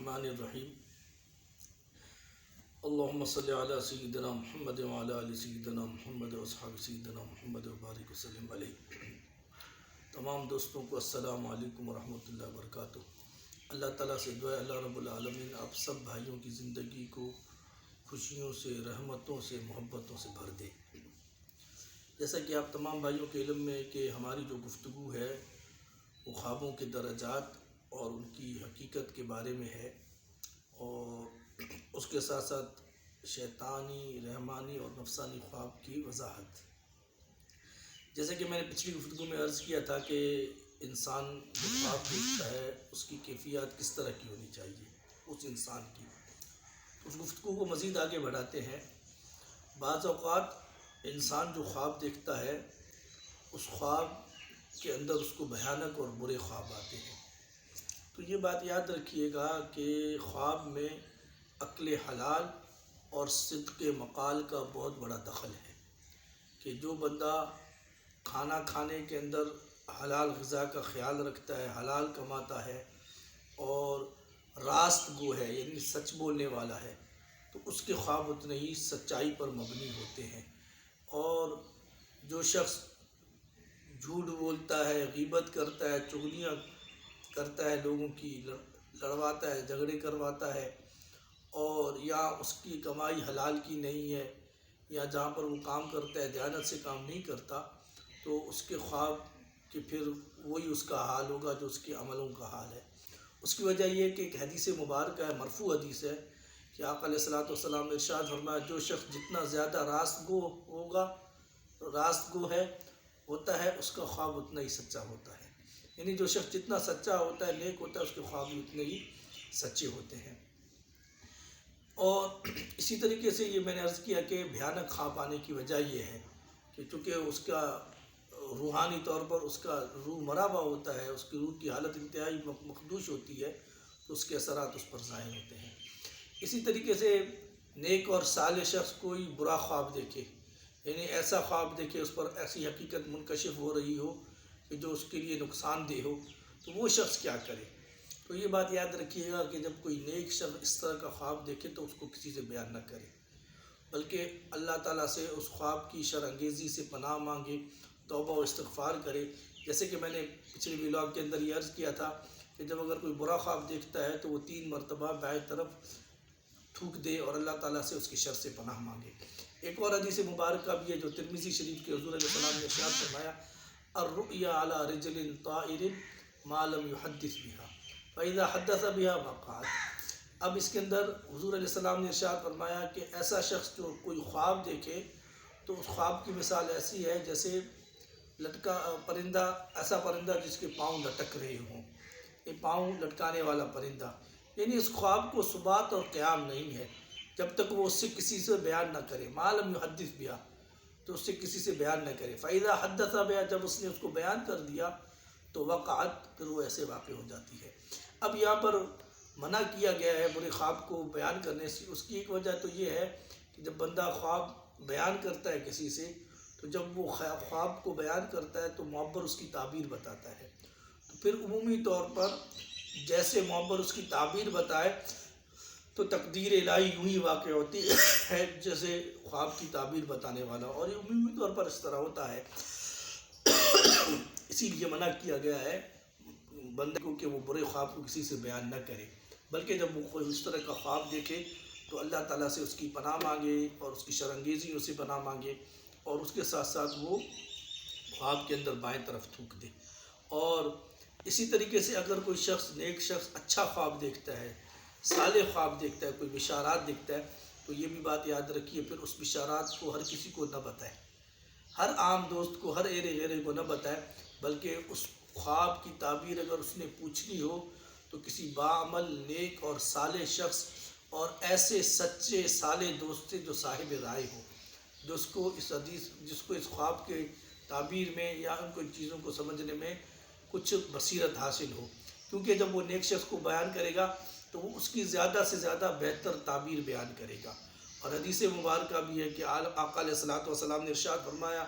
الرحمن الرحیم اللہم صلی علی سیدنا محمد وعلی آل سیدنا محمد واصحاب سیدنا محمد وبارک وسلم علیہ۔ تمام دوستوں کو السلام علیکم ورحمۃ اللہ وبرکاتہ۔ اللہ تعالیٰ سے دعا ہے اللہ رب العالمین آپ سب بھائیوں کی زندگی کو خوشیوں سے، رحمتوں سے، محبتوں سے بھر دے۔ جیسا کہ آپ تمام بھائیوں کے علم میں کہ ہماری جو گفتگو ہے وہ خوابوں کے درجات اور ان کی حقیقت کے بارے میں ہے، اور اس کے ساتھ ساتھ شیطانی، رحمانی اور نفسانی خواب کی وضاحت۔ جیسے کہ میں نے پچھلی گفتگو میں عرض کیا تھا کہ انسان جو خواب دیکھتا ہے اس کی کیفیات کس طرح کی ہونی چاہیے اس انسان کی۔ اس گفتگو کو مزید آگے بڑھاتے ہیں۔ بعض اوقات انسان جو خواب دیکھتا ہے اس خواب کے اندر اس کو بھیانک اور برے خواب آتے ہیں۔ تو یہ بات یاد رکھیے گا کہ خواب میں عقل حلال اور صدق مقال کا بہت بڑا دخل ہے، کہ جو بندہ کھانا کھانے کے اندر حلال غذا کا خیال رکھتا ہے، حلال کماتا ہے اور راست گو ہے یعنی سچ بولنے والا ہے، تو اس کے خواب اتنے ہی سچائی پر مبنی ہوتے ہیں۔ اور جو شخص جھوٹ بولتا ہے، غیبت کرتا ہے، چغلیاں کرتا ہے، لوگوں کی لڑواتا ہے، جھگڑے کرواتا ہے، اور یا اس کی کمائی حلال کی نہیں ہے، یا جہاں پر وہ کام کرتا ہے دیانت سے کام نہیں کرتا، تو اس کے خواب کہ پھر وہی اس کا حال ہوگا جو اس کے عملوں کا حال ہے۔ اس کی وجہ یہ کہ ایک حدیث مبارکہ ہے، مرفوع حدیث ہے، کہ آقا علیہ الصلوۃ والسلام نے ارشاد فرمایا جو شخص جتنا زیادہ راست گو ہوگا، راست گو ہوتا ہے، اس کا خواب اتنا ہی سچا ہوتا ہے۔ یعنی جو شخص جتنا سچا ہوتا ہے، نیک ہوتا ہے، اس کے خواب بھی اتنے ہی سچے ہوتے ہیں۔ اور اسی طریقے سے یہ میں نے عرض کیا کہ بھیانک خواب آنے کی وجہ یہ ہے کہ چونکہ اس کا روحانی طور پر اس کا روح مرا ہوا ہوتا ہے، اس کی روح کی حالت انتہائی مخدوش ہوتی ہے، تو اس کے اثرات اس پر ظاہر ہوتے ہیں۔ اسی طریقے سے نیک اور صالح شخص کوئی برا خواب دیکھے، یعنی ایسا خواب دیکھے اس پر ایسی حقیقت منکشف ہو رہی ہو کہ جو اس کے لیے نقصان دہ ہو، تو وہ شخص کیا کرے؟ تو یہ بات یاد رکھیے گا کہ جب کوئی نیک شخص اس طرح کا خواب دیکھے تو اس کو کسی سے بیان نہ کرے، بلکہ اللہ تعالیٰ سے اس خواب کی شر انگیزی سے پناہ مانگے، توبہ و استغفار کرے۔ جیسے کہ میں نے پچھلے ولاگ کے اندر یہ عرض کیا تھا کہ جب اگر کوئی برا خواب دیکھتا ہے تو وہ 3 مرتبہ بائیں طرف تھوک دے اور اللہ تعالیٰ سے اس کی شر سے پناہ مانگے۔ ایک اور حدیث مبارکہ بھی ہے جو ترمذی شریف کے حضور علیہ السلام نے ارشاد فرمایا الرؤیا علی رجل طائر ما لم يحدث بها فاذا حدث بها وقعت۔ اب اس کے اندر حضور علیہ السلام نے ارشاد فرمایا کہ ایسا شخص جو کوئی خواب دیکھے تو اس خواب کی مثال ایسی ہے جیسے لٹکا پرندہ، ایسا پرندہ جس کے پاؤں لٹک رہے ہوں، یہ پاؤں لٹکانے والا پرندہ، یعنی اس خواب کو ثبات اور قیام نہیں ہے جب تک وہ اس سے کسی سے بیان نہ کرے۔ ما لم يحدث بها، تو اس سے کسی سے بیان نہ کرے۔ فَإِذَا حَدَّثَ بِهَا، جب اس نے اس کو بیان کر دیا تو وقعت، پھر وہ ایسے واقع ہو جاتی ہے۔ اب یہاں پر منع کیا گیا ہے برے خواب کو بیان کرنے سے۔ اس کی ایک وجہ تو یہ ہے کہ جب بندہ خواب بیان کرتا ہے کسی سے، تو جب وہ خواب کو بیان کرتا ہے تو معبر اس کی تعبیر بتاتا ہے، تو پھر عمومی طور پر جیسے معبر اس کی تعبیر بتائے تو تقدیر الہی یوں ہی واقع ہوتی ہے جیسے خواب کی تعبیر بتانے والا، اور یہ عمومی طور پر اس طرح ہوتا ہے۔ اسی لیے منع کیا گیا ہے بندے کو کہ وہ برے خواب کو کسی سے بیان نہ کرے، بلکہ جب وہ کوئی اس طرح کا خواب دیکھے تو اللہ تعالیٰ سے اس کی پناہ مانگے اور اس کی شر انگیزیوں سے پناہ مانگے، اور اس کے ساتھ ساتھ وہ خواب کے اندر بائیں طرف تھوک دے۔ اور اسی طریقے سے اگر کوئی شخص، نیک شخص اچھا خواب دیکھتا ہے، صالح خواب دیکھتا ہے، کوئی بشارات دیکھتا ہے، تو یہ بھی بات یاد رکھیے پھر اس بشارات کو ہر کسی کو نہ بتائے، ہر عام دوست کو، ہر ایرے غیرے کو نہ بتائے، بلکہ اس خواب کی تعبیر اگر اس نے پوچھنی ہو تو کسی باعمل، نیک اور صالح شخص اور ایسے سچے صالح دوست سے جو صاحب رائے ہو، جس کو اس خواب کے تعبیر میں یا ان کو چیزوں کو سمجھنے میں کچھ بصیرت حاصل ہو، کیونکہ جب وہ نیک شخص کو بیان کرے گا تو وہ اس کی زیادہ سے زیادہ بہتر تعبیر بیان کرے گا۔ اور حدیث مبارکہ بھی ہے کہ آقا علیہ الصلوۃ والسلام نے ارشاد فرمایا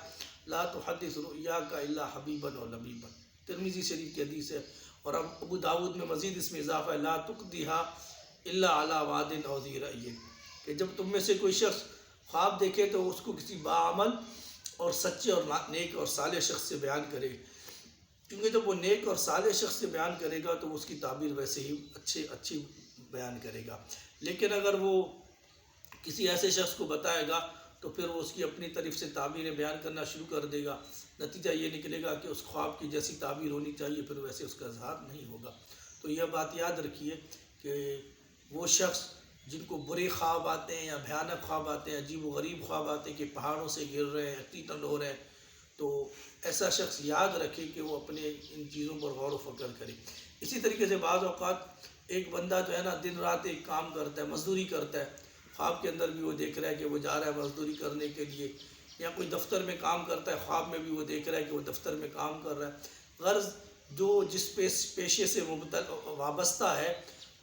لا تحدث رؤیاک الا حبیبا و لبیبا، ترمذی شریف کی حدیث ہے۔ اور اب ابو داود میں مزید اس میں اضافہ ہے لا تقدیہا الا علی واد او ذی رأی، کہ جب تم میں سے کوئی شخص خواب دیکھے تو اس کو کسی باعمل اور سچے اور نیک اور صالح شخص سے بیان کرے، کیونکہ جب وہ نیک اور صالح شخص سے بیان کرے گا تو اس کی تعبیر ویسے ہی اچھی بیان کرے گا۔ لیکن اگر وہ کسی ایسے شخص کو بتائے گا تو پھر وہ اس کی اپنی طرف سے تعبیریں بیان کرنا شروع کر دے گا، نتیجہ یہ نکلے گا کہ اس خواب کی جیسی تعبیر ہونی چاہیے پھر ویسے اس کا اظہار نہیں ہوگا۔ تو یہ بات یاد رکھیے کہ وہ شخص جن کو برے خواب آتے ہیں یا بھیانک خواب آتے ہیں، عجیب و غریب خواب آتے ہیں کہ پہاڑوں سے گر رہے ہیں، ٹیٹن ہو رہے ہیں، تو ایسا شخص یاد رکھے کہ وہ اپنے ان چیزوں پر غور و فکر کرے۔ اسی طریقے سے بعض اوقات ایک بندہ جو ہے نا دن رات ایک کام کرتا ہے، مزدوری کرتا ہے، خواب کے اندر بھی وہ دیکھ رہا ہے کہ وہ جا رہا ہے مزدوری کرنے کے لیے، یا کوئی دفتر میں کام کرتا ہے، خواب میں بھی وہ دیکھ رہا ہے کہ وہ دفتر میں کام کر رہا ہے۔ غرض جو جس پیشے سے وابستہ ہے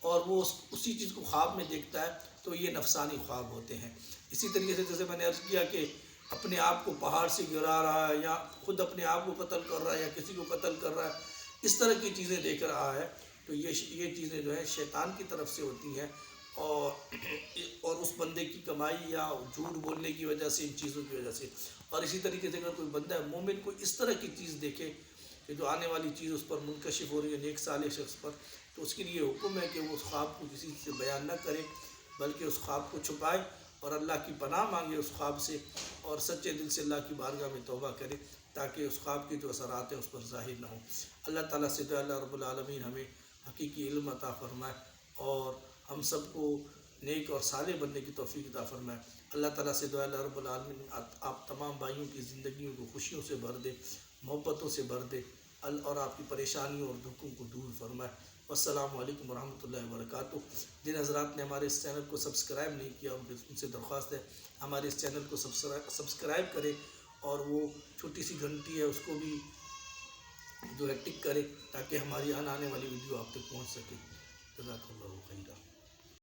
اور وہ اسی چیز کو خواب میں دیکھتا ہے تو یہ نفسانی خواب ہوتے ہیں۔ اسی طریقے سے جیسے میں نے عرض کیا کہ اپنے آپ کو پہاڑ سے گرا رہا ہے یا خود اپنے آپ کو قتل کر رہا ہے یا کسی کو قتل کر رہا ہے، اس طرح کی چیزیں دیکھ رہا ہے تو یہ چیزیں جو ہے شیطان کی طرف سے ہوتی ہیں، اور اس بندے کی کمائی یا جھوٹ بولنے کی وجہ سے، ان چیزوں کی وجہ سے۔ اور اسی طریقے سے اگر کوئی بندہ مومن کو اس طرح کی چیز دیکھے کہ جو آنے والی چیز اس پر منکشف ہو رہی ہے نیک صالح شخص پر، تو اس کے لیے حکم ہے کہ وہ اس خواب کو کسی سے بیان نہ کرے بلکہ اس خواب کو چھپائے اور اللہ کی پناہ مانگے اس خواب سے، اور سچے دل سے اللہ کی بارگاہ میں توبہ کرے تاکہ اس خواب کے جو اثرات ہیں اس پر ظاہر نہ ہوں۔ اللہ تعالیٰ سے تو اللہ رب العالمین ہمیں حقیقی علم عطا فرمائے اور ہم سب کو نیک اور صالح بننے کی توفیق عطا فرمائے۔ اللہ تعالیٰ سے دعا اللہ رب العالمین آپ تمام بھائیوں کی زندگیوں کو خوشیوں سے بھر دے، محبتوں سے بھر دے، اور آپ کی پریشانیوں اور دکھوں کو دور فرمائے۔ والسلام علیکم ورحمۃ اللہ وبرکاتہ۔ جن حضرات نے ہمارے اس چینل کو سبسکرائب نہیں کیا ان سے درخواست ہے ہمارے اس چینل کو سبسکرائب کرے، اور وہ چھوٹی سی گھنٹی ہے اس کو بھی جو ہے ٹک کرے تاکہ ہماری آنے والی ویڈیو آپ تک پہنچ سکے۔ جزاک اللہ خیرہ۔